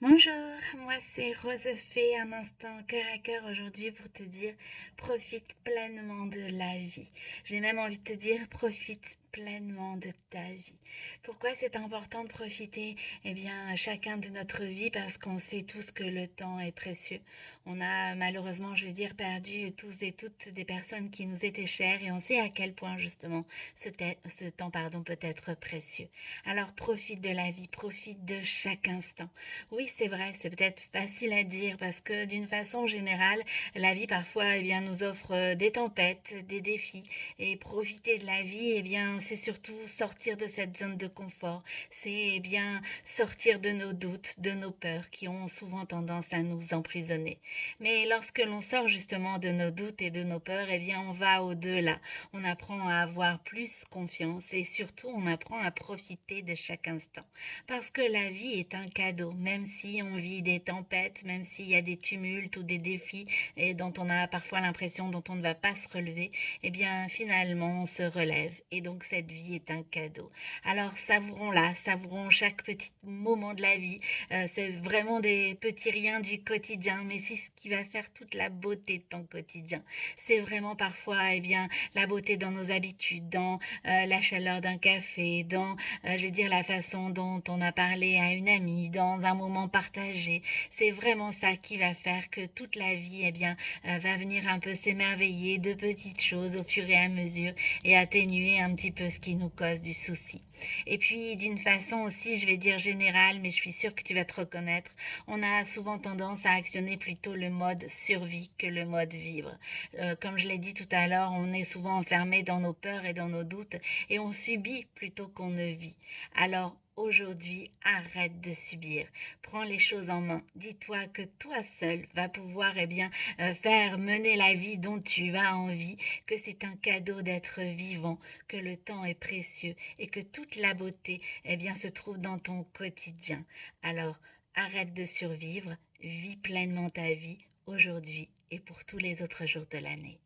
Bonjour, moi c'est Rose Fée, un instant cœur à cœur aujourd'hui pour te dire profite pleinement de la vie. J'ai même envie de te dire profite pleinement de ta vie. Pourquoi c'est important de profiter? Eh bien, chacun de notre vie parce qu'on sait tous que le temps est précieux. On a malheureusement, je veux dire, perdu tous et toutes des personnes qui nous étaient chères et on sait à quel point justement ce temps peut être précieux. Alors profite de la vie, profite de chaque instant. Oui, c'est vrai, c'est peut-être facile à dire parce que d'une façon générale, la vie parfois nous offre des tempêtes, des défis et profiter de la vie, c'est surtout sortir de cette zone de confort. C'est sortir de nos doutes, de nos peurs qui ont souvent tendance à nous emprisonner. Mais lorsque l'on sort justement de nos doutes et de nos peurs, on va au-delà. On apprend à avoir plus confiance et surtout on apprend à profiter de chaque instant. Parce que la vie est un cadeau, même si on vit des tempêtes, même s'il y a des tumultes ou des défis et dont on a parfois l'impression dont on ne va pas se relever, finalement on se relève et donc cette vie est un cadeau. Alors savourons-la, savourons chaque petit moment de la vie. C'est vraiment des petits riens du quotidien, mais c'est ce qui va faire toute la beauté de ton quotidien. C'est vraiment parfois la beauté dans nos habitudes, dans la chaleur d'un café, dans la façon dont on a parlé à une amie, dans un moment partagé. C'est vraiment ça qui va faire que toute la vie, va venir un peu s'émerveiller de petites choses au fur et à mesure et atténuer un petit peu ce qui nous cause du souci. Et puis, d'une façon aussi, je vais dire générale, mais je suis sûre que tu vas te reconnaître, on a souvent tendance à actionner plutôt le mode survie que le mode vivre. Comme je l'ai dit tout à l'heure, on est souvent enfermé dans nos peurs et dans nos doutes et on subit plutôt qu'on ne vit. Alors aujourd'hui, arrête de subir. Prends les choses en main. Dis-toi que toi seul vas pouvoir faire mener la vie dont tu as envie, que c'est un cadeau d'être vivant, que le temps est précieux et que toute la beauté se trouve dans ton quotidien. Alors arrête de survivre, vis pleinement ta vie aujourd'hui et pour tous les autres jours de l'année.